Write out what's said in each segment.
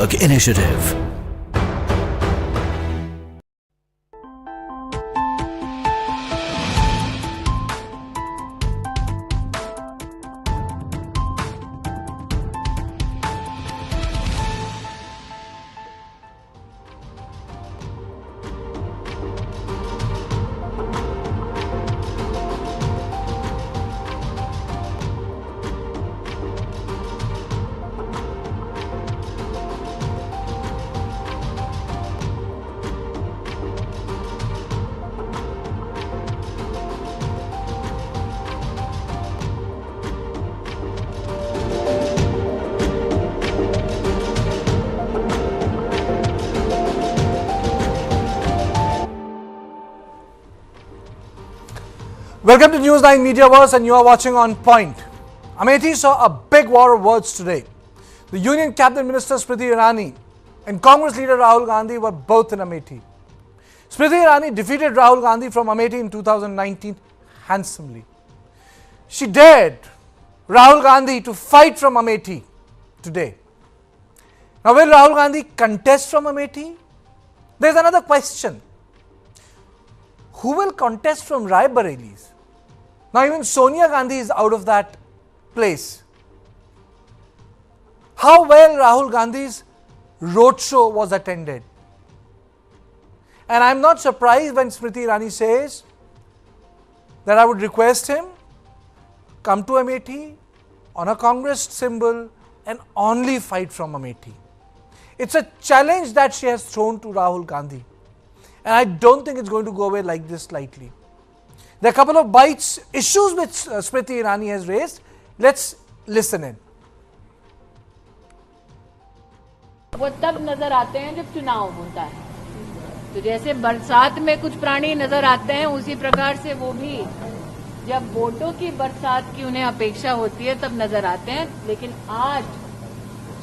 Initiative. Welcome to News9 Mediaverse, and you are watching On Point. Amethi saw a big war of words today. The Union Cabinet Minister Smriti Irani and Congress leader Rahul Gandhi were both in Amethi. Smriti Irani defeated Rahul Gandhi from Amethi in 2019 handsomely. She dared Rahul Gandhi to fight from Amethi today. Now, will Rahul Gandhi contest from Amethi? There's another question. Who will contest from Rai Bareillis? Now even Sonia Gandhi is out of that place. How well Rahul Gandhi's roadshow was attended. And I'm not surprised when Smriti Irani says that I would request him come to Amethi on a Congress symbol and only fight from Amethi. It's a challenge that she has thrown to Rahul Gandhi. And I don't think it's going to go away like this lightly. There are a couple of issues which Smriti Irani has raised. Let's listen in. वो तब नजर आते हैं जब चुनाव होता है। तो जैसे बरसात में कुछ प्राणी नजर आते हैं, उसी प्रकार से वो भी जब वोटों की बरसात की उन्हें अपेक्षा होती है तब नजर आते हैं। लेकिन आज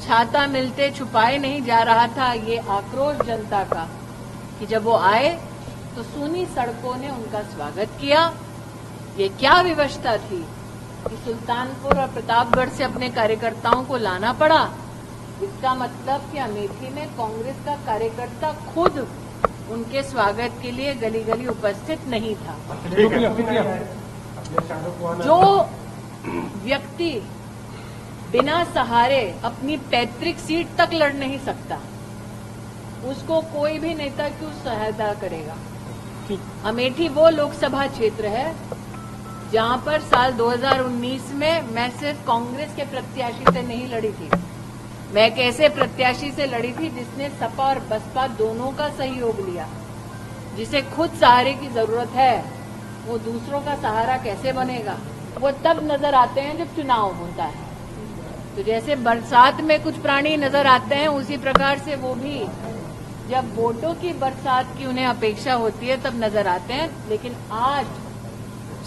छाता मिलते छुपाए नहीं जा रहा था ये आक्रोश जनता का कि जब वो आए तो सूनी सड़कों ने उनका स्वागत किया। ये क्या विवशता थी कि सुल्तानपुर और प्रतापगढ़ से अपने कार्यकर्ताओं को लाना पड़ा। इसका मतलब कि अमेठी में कांग्रेस का कार्यकर्ता खुद उनके स्वागत के लिए गली गली उपस्थित नहीं था। जो व्यक्ति बिना सहारे अपनी पैतृक सीट तक लड़ नहीं सकता, उसको कोई भी नेता क्यों सहायता करेगा। अमेठी वो लोकसभा क्षेत्र है जहां पर साल 2019 में मैं सिर्फ कांग्रेस के प्रत्याशी से नहीं लड़ी थी, मैं एक ऐसे प्रत्याशी से लड़ी थी जिसने सपा और बसपा दोनों का सहयोग लिया। जिसे खुद सहारे की जरूरत है वो दूसरों का सहारा कैसे बनेगा। वो तब नजर आते हैं जब चुनाव होता है। तो जैसे बरसात में कुछ प्राणी नजर आते हैं, उसी प्रकार से वो भी जब वोटों की बरसात की उन्हें अपेक्षा होती है तब नजर आते हैं। लेकिन आज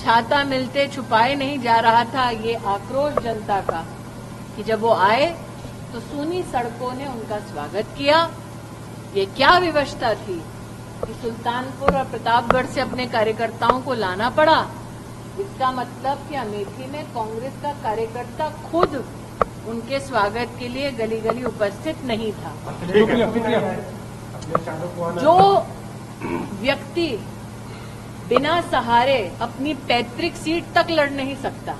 छाता मिलते छुपाए नहीं जा रहा था ये आक्रोश जनता का कि जब वो आए तो सूनी सड़कों ने उनका स्वागत किया। ये क्या विवशता थी कि सुल्तानपुर और प्रतापगढ़ से अपने कार्यकर्ताओं को लाना पड़ा। इसका मतलब कि अमेठी में कांग्रेस का कार्यकर्ता खुद उनके स्वागत के लिए गली गली उपस्थित नहीं था। जो व्यक्ति बिना सहारे अपनी पैतृक सीट तक लड़ नहीं सकता,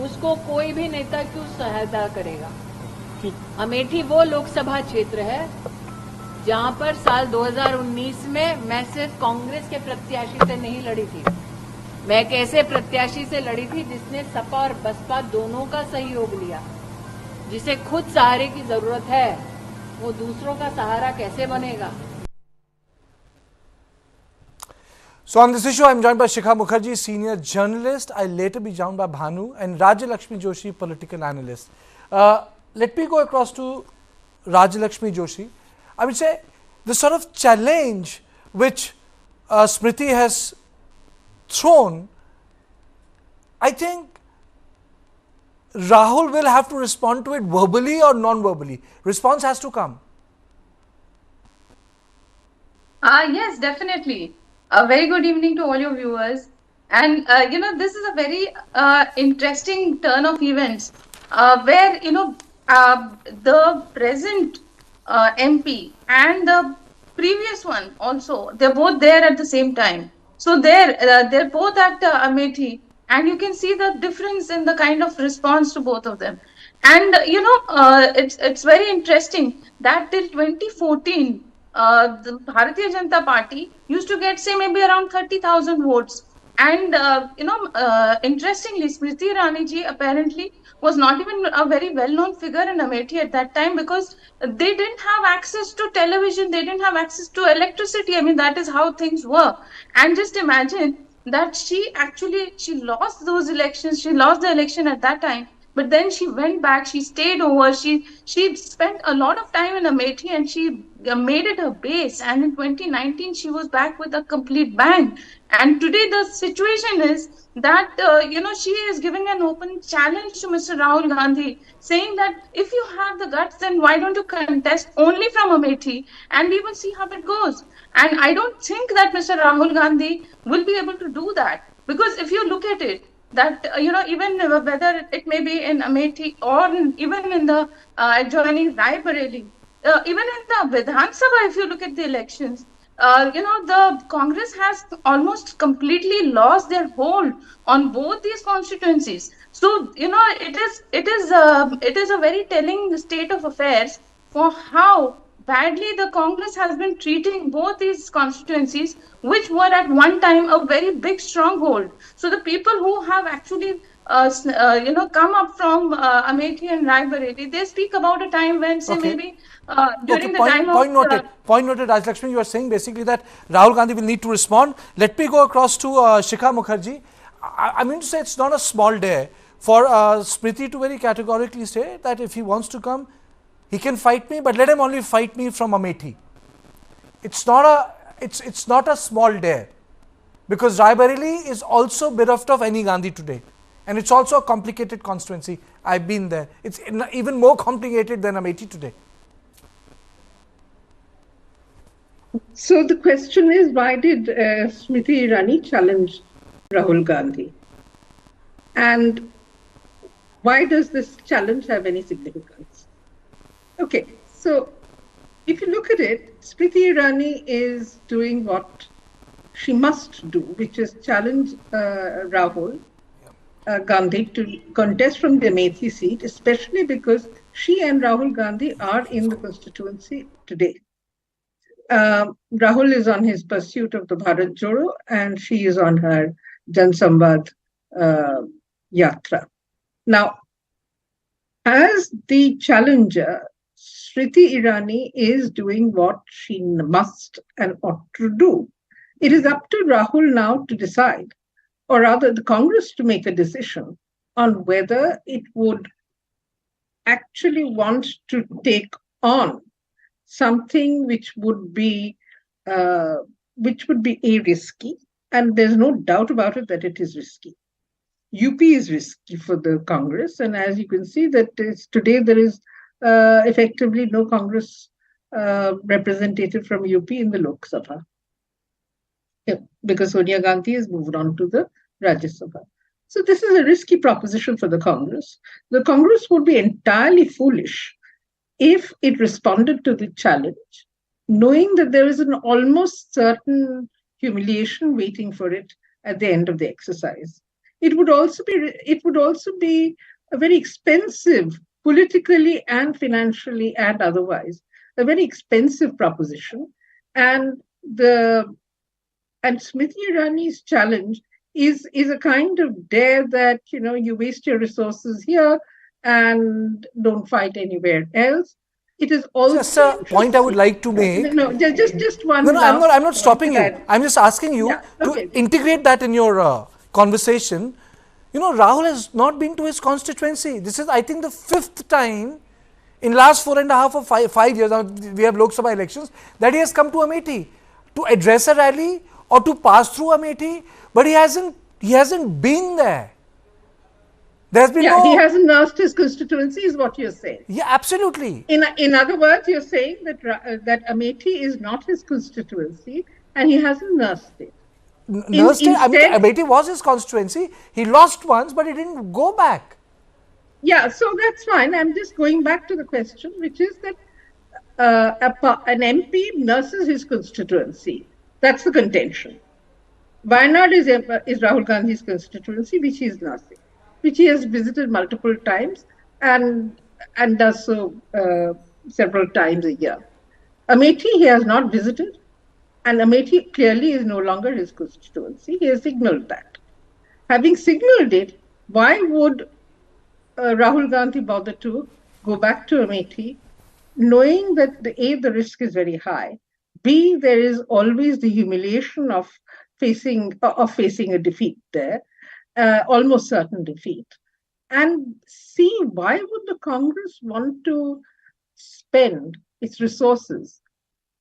उसको कोई भी नेता क्यों सहायता करेगा। अमेठी वो लोकसभा क्षेत्र है जहां पर साल 2019 में मैं सिर्फ कांग्रेस के प्रत्याशी से नहीं लड़ी थी, मैं एक ऐसे प्रत्याशी से लड़ी थी जिसने सपा और बसपा दोनों का सहयोग लिया। जिसे खुद सहारे की जरूरत है वो दूसरों का सहारा कैसे बनेगा। So on this issue, I am joined by Shikha Mukherjee, senior journalist. I'll later be joined by Bhanu and Rajalakshmi Joshi, political analyst. Let me go across to Rajalakshmi Joshi. I would say the sort of challenge which Smriti has thrown, I think Rahul will have to respond to it verbally or non-verbally. Response has to come. Yes, definitely. A very good evening to all your viewers. And, this is a very interesting turn of events where, the present MP and the previous one also, they're both there at the same time. So they're both at Amethi, and you can see the difference in the kind of response to both of them. And it's very interesting that till 2014, the Bharatiya Janata Party used to get, say, maybe around 30,000 votes. And interestingly, Smriti Irani ji apparently was not even a very well-known figure in Amethi at that time, because they didn't have access to television, they didn't have access to electricity. I mean, that is how things were. And just imagine that she lost those elections, she lost the election at that time, but then she went back, she stayed over, she spent a lot of time in Amethi, and she made it her base. And in 2019, she was back with a complete bang. And today the situation is that she is giving an open challenge to Mr. Rahul Gandhi, saying that if you have the guts, then why don't you contest only from Amethi, and we will see how it goes. And I don't think that Mr. Rahul Gandhi will be able to do that, because if you look at it, that even whether it may be in Amethi or even in the adjoining Rai Bareli, even in the Vidhan Sabha, if you look at the elections, the Congress has almost completely lost their hold on both these constituencies. So, it is a very telling state of affairs for how badly the Congress has been treating both these constituencies, which were at one time a very big stronghold. So the people who have actually come up from Amethi and Rai Bareli, they speak about a time when, say, Okay. maybe Okay, during the time point of noted. Point noted, Raj Lakshmi. You are saying basically that Rahul Gandhi will need to respond. Let me go across to Shikha Mukherjee. I mean to say it's not a small dare for Smriti to very categorically say that if he wants to come, he can fight me, but let him only fight me from Amethi. It's not a small dare, because Raebareli is also bereft of any Gandhi today, and it's also a complicated constituency. I've been there. It's even more complicated than Amethi today. So the question is, why did Smriti Irani challenge Rahul Gandhi? And why does this challenge have any significance? Okay, so if you look at it, Smriti Irani is doing what she must do, which is challenge Rahul Gandhi to contest from the Amethi seat, especially because she and Rahul Gandhi are in the constituency today. Rahul is on his pursuit of the Bharat Jodo, and she is on her Jan Samvad Yatra. Now, as the challenger, Smriti Irani is doing what she must and ought to do. It is up to Rahul now to decide, or rather the Congress to make a decision on whether it would actually want to take on something which would be risky, and there's no doubt about it that it is risky. UP is risky for the Congress, and as you can see that today there is effectively no Congress representative from UP in the Lok Sabha, because Sonia Gandhi has moved on to the Rajya Sabha. So this is a risky proposition for the Congress. The Congress would be entirely foolish if it responded to the challenge, knowing that there is an almost certain humiliation waiting for it at the end of the exercise. It would also be a very expensive, politically and financially and otherwise, a very expensive proposition. And Smriti Irani's challenge is a kind of dare that you waste your resources here and don't fight anywhere else. It is also just a point I would like to make. No, just one. No, I'm not stopping you. I'm just asking you to integrate that in your conversation. Rahul has not been to his constituency. This is, I think, the 5th time in last 4.5 or 5 years, now we have Lok Sabha elections, that he has come to Amethi to address a rally or to pass through Amethi, but he hasn't been there. There's been he hasn't nursed his constituency, is what you're saying. Yeah, absolutely. In other words, you're saying that Amethi is not his constituency and he hasn't nursed it. Nursed it? I mean, Amethi was his constituency. He lost once, but he didn't go back. Yeah, so that's fine. I'm just going back to the question, which is that an MP nurses his constituency. That's the contention. Wayanad is Rahul Gandhi's constituency, which he is nursing, which he has visited multiple times and does so several times a year. Amethi he has not visited, and Amethi clearly is no longer his constituency. He has signaled that. Having signaled it, why would Rahul Gandhi bother to go back to Amethi, knowing that the risk is very high, B, there is always the humiliation of facing a defeat there, almost certain defeat, and C, why would the Congress want to spend its resources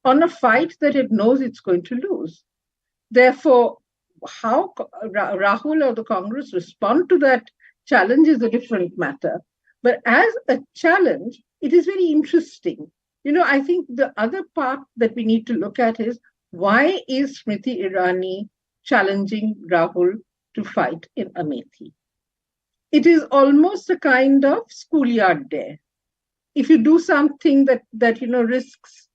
on a fight that it knows it's going to lose? Therefore, how Rahul or the Congress respond to that challenge is a different matter. But as a challenge, it is very interesting. I think the other part that we need to look at is, why is Smriti Irani challenging Rahul to fight in Amethi? It is almost a kind of schoolyard dare. If you do something that risks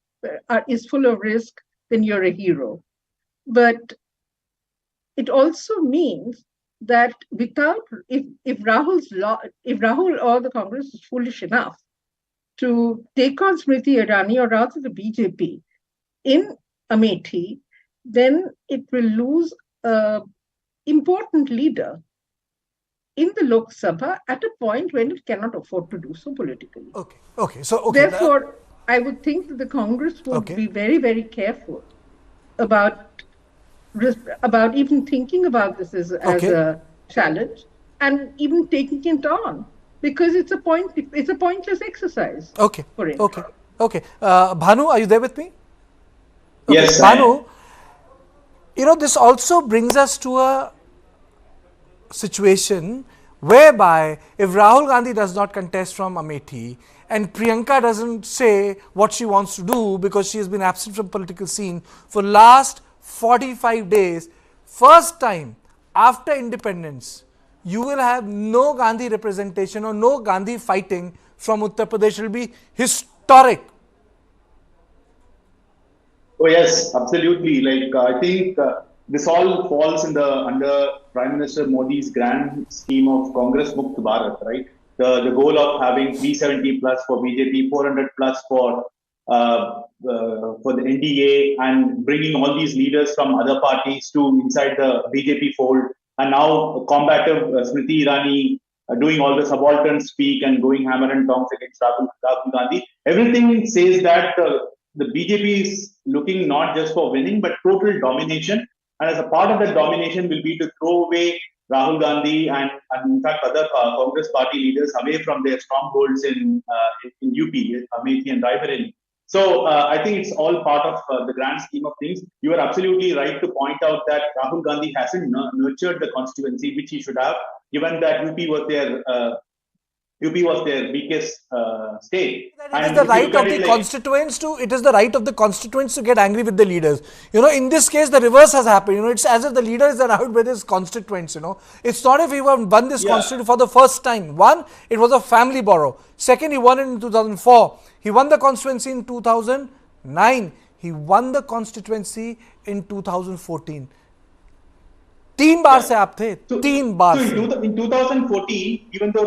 is full of risk, then you're a hero. But it also means that if Rahul or the Congress is foolish enough to take on Smriti Irani, or rather the BJP, in Amethi, then it will lose an important leader in the Lok Sabha at a point when it cannot afford to do so politically. Okay. So, therefore, I would think that the Congress would be very, very careful about even thinking about this as a challenge and even taking it on, because it's a pointless exercise. Okay. Bhanu, are you there with me? Okay. Yes. Bhanu, this also brings us to a situation whereby if Rahul Gandhi does not contest from Amethi and Priyanka doesn't say what she wants to do because she has been absent from political scene for last 45 days, first time after independence, you will have no Gandhi representation or no Gandhi fighting from Uttar Pradesh. It will be historic. Oh yes, absolutely. I think this all falls under Prime Minister Modi's grand scheme of Congress Mukt Bharat, right? The goal of having 370 plus for BJP, 400 plus for the NDA, and bringing all these leaders from other parties to inside the BJP fold, and now combative Smriti Irani doing all the subaltern speak and going hammer and tongs against Rahul Gandhi. Everything says that the BJP is looking not just for winning but total domination, and as a part of that domination will be to throw away Rahul Gandhi and in fact other Congress party leaders away from their strongholds in UP, Amethi and Raebareli. So I think it's all part of the grand scheme of things. You are absolutely right to point out that Rahul Gandhi hasn't nurtured the constituency, which he should have, given that UP was their weakest state. It is the right of the constituents to get angry with the leaders. In this case, the reverse has happened. It's as if the leader is around with his constituents. It's not if he won this constituency for the first time. One, it was a family borrow. Second, he won it in 2004. He won the constituency in 2009. He won the constituency in 2014. 3 बार से आप थे, 3 बार से. In 2014, even though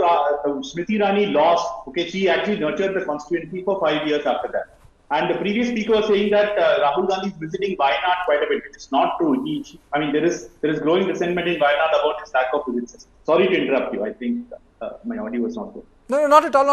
Smriti Irani lost, she actually nurtured the constituency for 5 years after that. And the previous speaker was saying that Rahul Gandhi is visiting Wayanad quite a bit, which is not true. There is growing resentment in Wayanad about his lack of visits. Sorry to interrupt you. I think my audio was not good. No, not at all.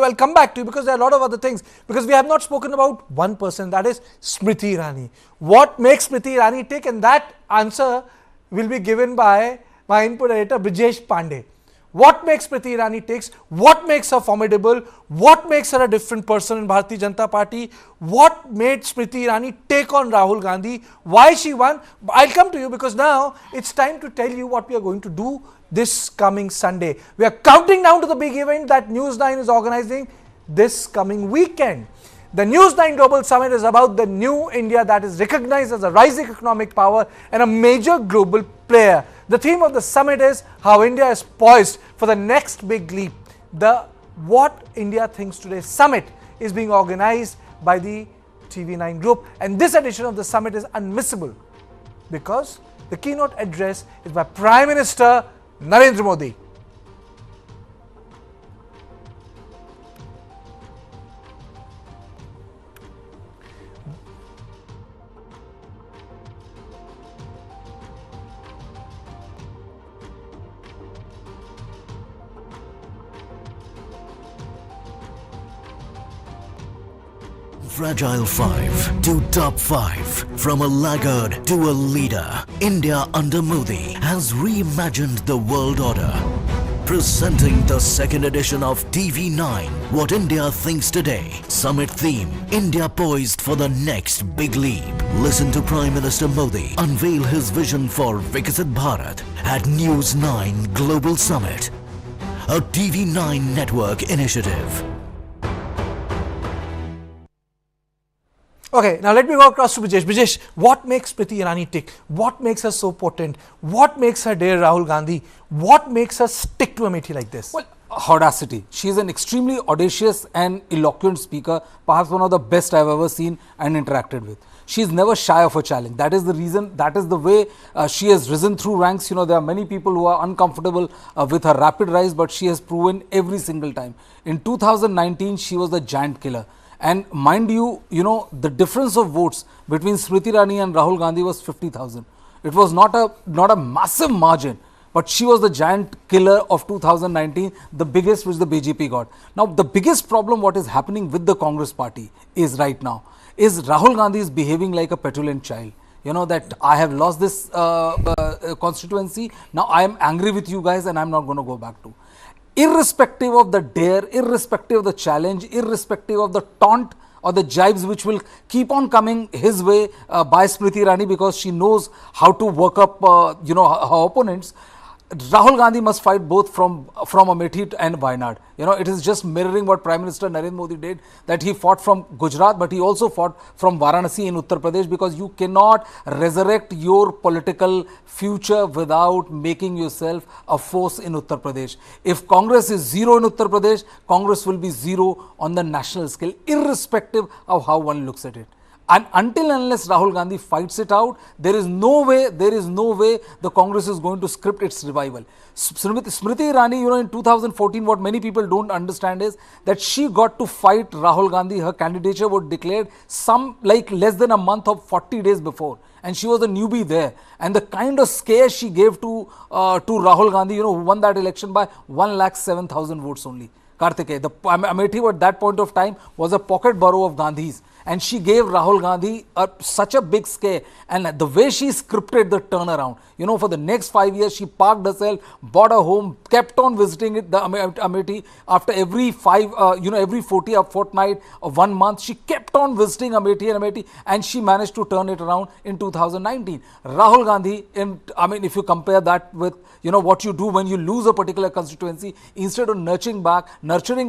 I'll come back to you because there are a lot of other things. Because we have not spoken about one person, that is Smriti Irani. What makes Smriti Irani tick? And that answer will be given by my input editor Brijesh Pandey. What makes Smriti Irani ticks? What makes her formidable? What makes her a different person in Bharatiya Janata Party? What made Smriti Irani take on Rahul Gandhi? Why she won? I'll come to you because now it's time to tell you what we are going to do this coming Sunday. We are counting down to the big event that News9 is organizing this coming weekend. The News9 Global Summit is about the new India that is recognized as a rising economic power and a major global player. The theme of the summit is how India is poised for the next big leap. The What India Thinks Today Summit is being organized by the TV9 group, and this edition of the summit is unmissable because the keynote address is by Prime Minister Narendra Modi. Fragile 5 to top 5. From a laggard to a leader, India under Modi has reimagined the world order. Presenting the second edition of TV9, What India Thinks Today. Summit theme, India poised for the next big leap. Listen to Prime Minister Modi unveil his vision for Viksit Bharat at News9 Global Summit, a TV9 network initiative. Okay, now let me go across to Brijesh. Brijesh, what makes Smriti Irani tick? What makes her so potent? What makes her dare Rahul Gandhi? What makes her stick to Amethi like this? Well, audacity. She is an extremely audacious and eloquent speaker, perhaps one of the best I've ever seen and interacted with. She is never shy of a challenge. That is the reason, that is the way she has risen through ranks. You know, there are many people who are uncomfortable with her rapid rise, but she has proven every single time. In 2019, she was the giant killer. And mind you, the difference of votes between Smriti Irani and Rahul Gandhi was 50,000. It was not a massive margin, but she was the giant killer of 2019, the biggest which the BJP got. Now, the biggest problem what is happening with the Congress party is right now, is Rahul Gandhi is behaving like a petulant child. You know that I have lost this constituency, now I am angry with you guys and I am not going to go back to. Irrespective of the dare, irrespective of the challenge, irrespective of the taunt or the jibes which will keep on coming his way by Smriti Irani, because she knows how to work up, her opponents, Rahul Gandhi must fight both from Amethi and Wayanad. It is just mirroring what Prime Minister Narendra Modi did, that he fought from Gujarat, but he also fought from Varanasi in Uttar Pradesh, because you cannot resurrect your political future without making yourself a force in Uttar Pradesh. If Congress is zero in Uttar Pradesh, Congress will be zero on the national scale, irrespective of how one looks at it. And until and unless Rahul Gandhi fights it out, there is no way the Congress is going to script its revival. Smriti Irani, in 2014, what many people don't understand is that she got to fight Rahul Gandhi. Her candidature was declared less than a month or 40 days before. And she was a newbie there. And the kind of scare she gave to Rahul Gandhi, who won that election by 107,000 votes only. Kartikeya, the Amethi at that point of time was a pocket borough of Gandhi's. And she gave Rahul Gandhi such a big scare. And the way she scripted the turnaround, for the next 5 years, she parked herself, bought a home, kept on visiting the Amethi after every every 40 or fortnight or 1 month. She kept on visiting Amethi, and she managed to turn it around in 2019. Rahul Gandhi, if you compare that with, what you do when you lose a particular constituency, instead of nurturing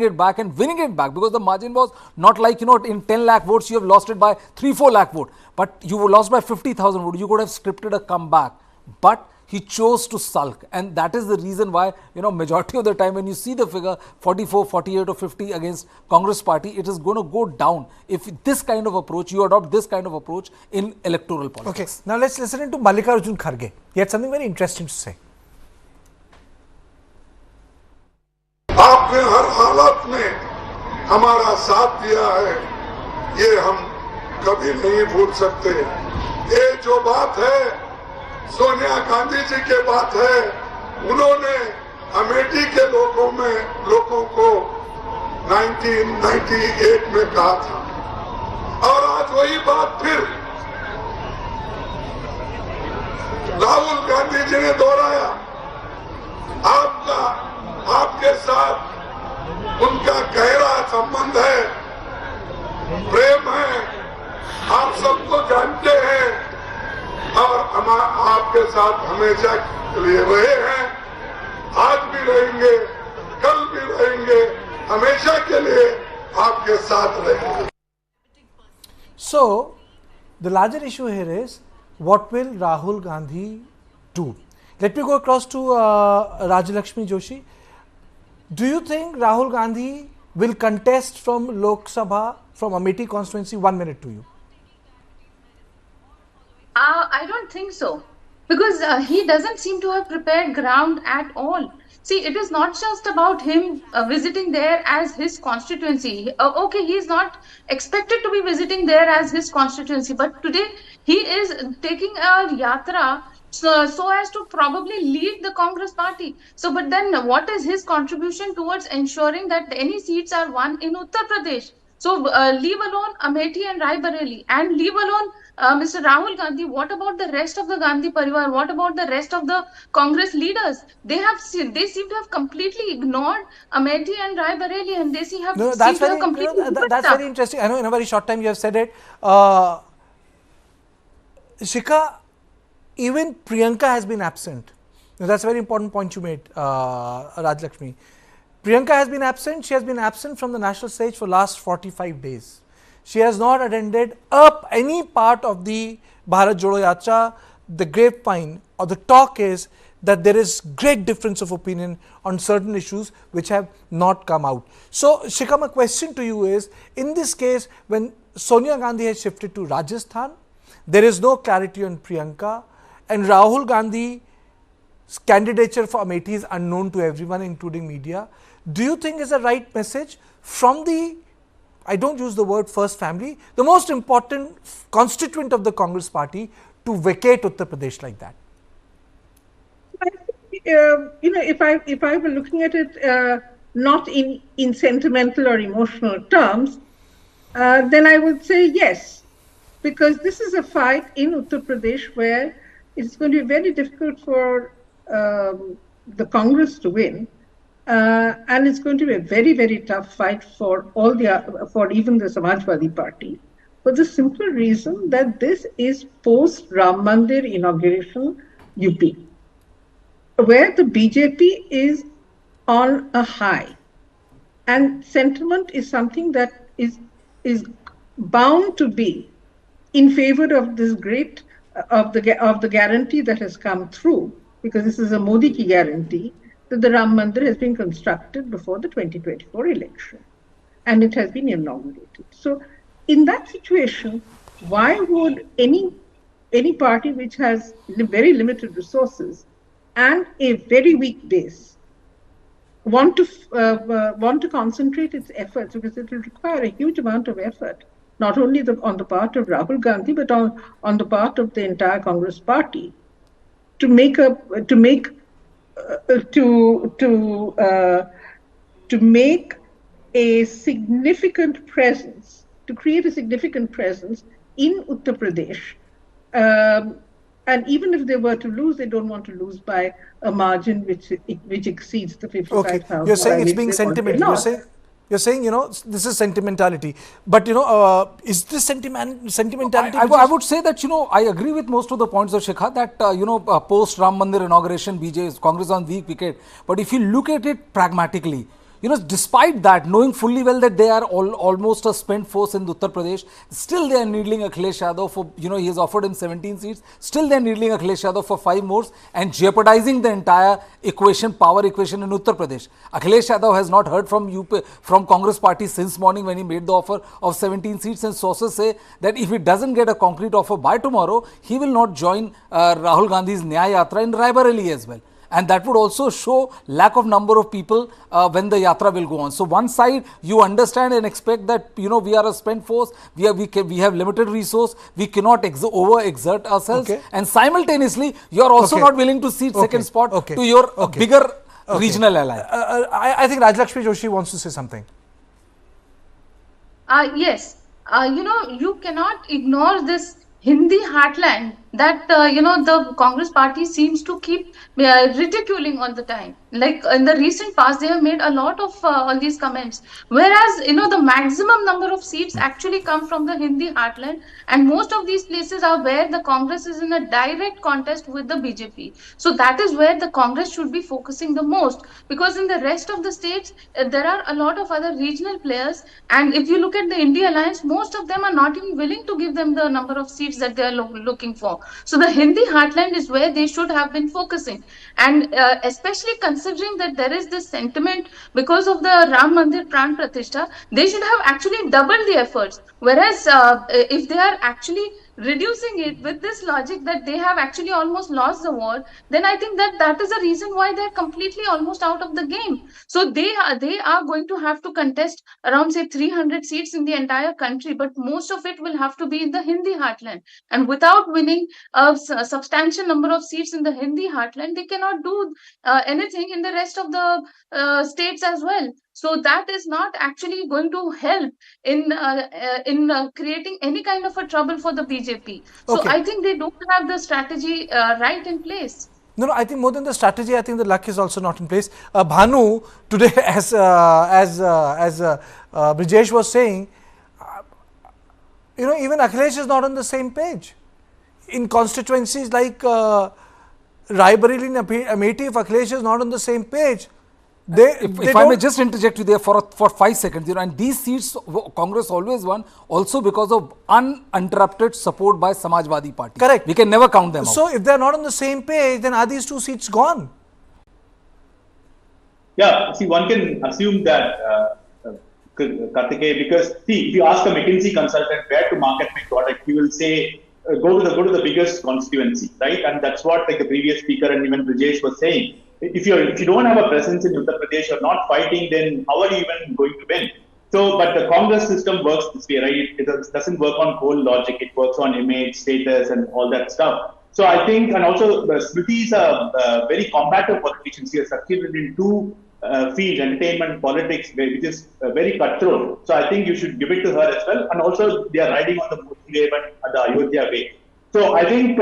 it back and winning it back, because the margin was not like, in 10 lakh votes, you have lost it by 3-4 lakh votes, but you were lost by 50,000 votes. You could have scripted a comeback, but he chose to sulk, and that is the reason why, majority of the time when you see the figure 44, 48 or 50 against Congress party, it is going to go down if this kind of approach, you adopt this kind of approach in electoral politics. Okay, now let's listen to Mallikarjun Kharge. He had something very interesting to say. आपने हर हालत में हमारा साथ दिया है, ये हम कभी नहीं भूल सकते। ये जो बात है सोनिया गांधी जी के बात है, उन्होंने अमेठी के लोगों को 1998 में कहा था, और आज वही बात फिर राहुल गांधी जी ने दोहराया। आपके साथ उनका गहरा संबंध है, प्रेम है, आप सबको जानते हैं, और हम आपके साथ हमेशा के लिए रहे हैं, आज भी रहेंगे, कल भी रहेंगे, हमेशा के लिए आपके साथ रहेंगे। So, the larger issue here is, what will Rahul Gandhi do? Let me go across to Rajalakshmi Joshi. Do you think Rahul Gandhi will contest from Lok Sabha, from Amethi constituency? 1 minute to you. I don't think so, because he doesn't seem to have prepared ground at all. See, it is not just about him visiting there as his constituency. Okay, he is not expected to be visiting there as his constituency, but today he is taking a yatra so as to probably lead the Congress party. So, but then what is his contribution towards ensuring that any seats are won in Uttar Pradesh? So leave alone Amethi and Rai Bareli, and leave alone Mr. Rahul Gandhi. What about the rest of the Gandhi Parivar? What about the rest of the Congress leaders? They seem to have completely ignored Amethi and Rai Bareli, and they seem No, that's to have very, completely that's very interesting. I know in a very short time you have said it. Shikha, even Priyanka has been absent. Now, that's a very important point you made, Raj Lakshmi. Priyanka has been absent. She has been absent from the national stage for last 45 days. She has not attended up any part of the Bharat Jodo Yatra. The grapevine or the talk is that there is great difference of opinion on certain issues which have not come out. So, Shikha, my question to you is, in this case, when Sonia Gandhi has shifted to Rajasthan, there is no clarity on Priyanka, and Rahul Gandhi's candidature for Amethi is unknown to everyone, including media. Do you think is a right message from the, I don't use the word first family, the most important constituent of the Congress party, to vacate Uttar Pradesh like that? I think, if I were looking at it not in sentimental or emotional terms, then I would say yes, because this is a fight in Uttar Pradesh where it's going to be very difficult for the Congress to win, and it's going to be a very, very tough fight for for even the Samajwadi Party, for the simple reason that this is post Ram Mandir inauguration UP, where the BJP is on a high, and sentiment is something that is bound to be in favor of this great of the guarantee that has come through, because this is a Modi ki guarantee that the Ram Mandir has been constructed before the 2024 election, and it has been inaugurated. So, in that situation, why would any party which has very limited resources and a very weak base want to concentrate its efforts, because it will require a huge amount of effort, not only on the part of Rahul Gandhi, but on the part of the entire Congress party, to make a significant presence, to create a significant presence in Uttar Pradesh. And even if they were to lose, they don't want to lose by a margin which exceeds the 55,000. Okay, you're saying it's being sentimental. You're saying, this is sentimentality. But, is this sentimentality? I would say that, I agree with most of the points of Shikha that, post Ram Mandir inauguration, Congress on weak wicket. But if you look at it pragmatically, despite that, knowing fully well that they are almost a spent force in Uttar Pradesh, still they are needling Akhilesh Yadav for, he has offered him 17 seats, still they are needling Akhilesh Yadav for 5 more and jeopardizing the entire power equation in Uttar Pradesh. Akhilesh Yadav has not heard from Congress party since morning when he made the offer of 17 seats, and sources say that if he doesn't get a concrete offer by tomorrow, he will not join Rahul Gandhi's Nyaya Yatra in Rai Bareli as well. And that would also show lack of number of people when the yatra will go on. So one side you understand and expect that we are a spent force, we have limited resource, we cannot overexert ourselves, and simultaneously you are also not willing to cede second spot to your bigger regional ally. I think Rajlakshmi Joshi wants to say something. Yes, you cannot ignore this Hindi heartland that the Congress party seems to keep ridiculing all the time. Like in the recent past, they have made a lot of all these comments, whereas the maximum number of seats actually come from the Hindi heartland, and most of these places are where the Congress is in a direct contest with the BJP. So that is where the Congress should be focusing the most, because in the rest of the states there are a lot of other regional players, and if you look at the India Alliance, most of them are not even willing to give them the number of seats that they are looking for. for. So the Hindi heartland is where they should have been focusing. And especially considering that there is this sentiment because of the Ram Mandir Pran Pratishtha, they should have actually doubled the efforts. Whereas if they are actually reducing it with this logic that they have actually almost lost the war, then I think that is a reason why they're completely almost out of the game. So they are going to have to contest around say 300 seats in the entire country, but most of it will have to be in the Hindi heartland. And without winning a substantial number of seats in the Hindi heartland, they cannot do anything in the rest of the states as well. So that is not actually going to help in creating any kind of a trouble for the BJP. So Okay. I think they don't have the strategy right in place. No, I think more than the strategy, I think the luck is also not in place. Bhanu, today, as Brijesh was saying, even Akhilesh is not on the same page. In constituencies like Raebareli and Amethi, if Akhilesh is not on the same page, if I may just interject you there for 5 seconds, and these seats Congress always won also because of uninterrupted support by Samajwadi Party. Correct. We can never count them out. So if they are not on the same page, then are these 2 seats gone? Yeah, see, one can assume that, Kartikeya, because see, if you ask a McKinsey consultant where to market my product, he will say, go to the biggest constituency, right? And that's what like the previous speaker and even Brijesh was saying. If you don't have a presence in Uttar Pradesh, you're not fighting, then how are you even going to win? So, but the Congress system works this way, right? It doesn't work on cold logic. It works on image, status, and all that stuff. So I think, and also Smriti is a very combative politician. She has succeeded in 2 fields, entertainment and politics, which is very cutthroat. So I think you should give it to her as well. And also they are riding on the Modi wave and the Ayodhya way. So I think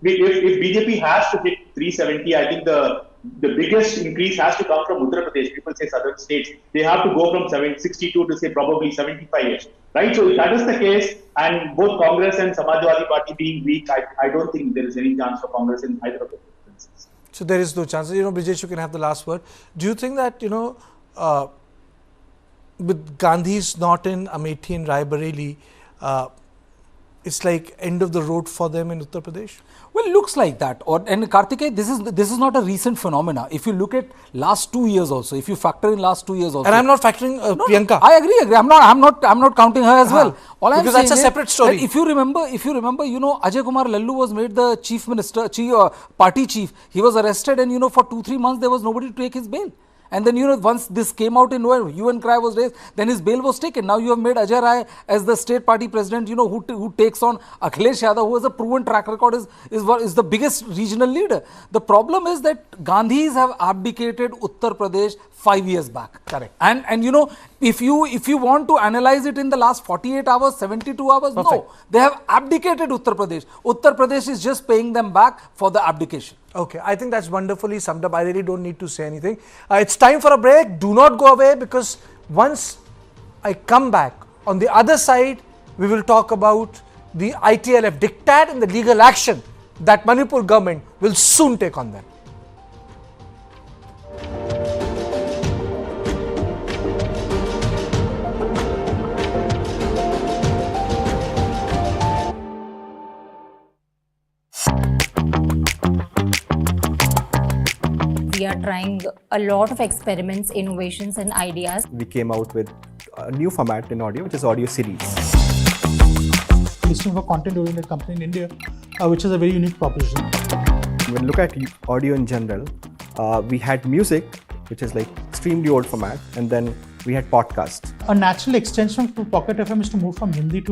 if BJP has to hit 370, I think the biggest increase has to come from Uttar Pradesh. People say southern states. They have to go from 62 to say probably 75 years, right? So if that is the case, and both Congress and Samajwadi Party being weak, I don't think there is any chance for Congress in either of the provinces. So there is no chance. Brijesh, you can have the last word. Do you think that, with Gandhi's not in Amethi and Raebareli, it's like end of the road for them in Uttar Pradesh? Well, it looks like that. And Kartikeya, this is not a recent phenomena. If you look at last 2 years also, if you factor in last 2 years also. And I'm not factoring Priyanka. I agree. I'm not counting her as well. All I'm because that's a saying separate story. If you remember, Ajay Kumar Lallu was made the chief minister, party chief. He was arrested, and for 2-3 months there was nobody to take his bail. And then, once this came out in hue and cry was raised, then his bail was taken. Now you have made Ajay Rai as the state party president, who takes on Akhilesh Yadav, who has a proven track record, is the biggest regional leader. The problem is that Gandhis have abdicated Uttar Pradesh 5 years back. Correct. And if you want to analyze it in the last 48 hours, 72 hours, Perfect. No. They have abdicated Uttar Pradesh. Uttar Pradesh is just paying them back for the abdication. Okay, I think that's wonderfully summed up. I really don't need to say anything. It's time for a break. Do not go away, because once I come back, on the other side, we will talk about the ITLF diktat and the legal action that Manipur government will soon take on them. We are trying a lot of experiments, innovations and ideas. We came out with a new format in audio, which is audio series. Listening for content-oriented company in India, which is a very unique proposition. When we look at audio in general, we had music, which is like extremely old format, and then we had podcasts. A natural extension to Pocket FM is to move from Hindi to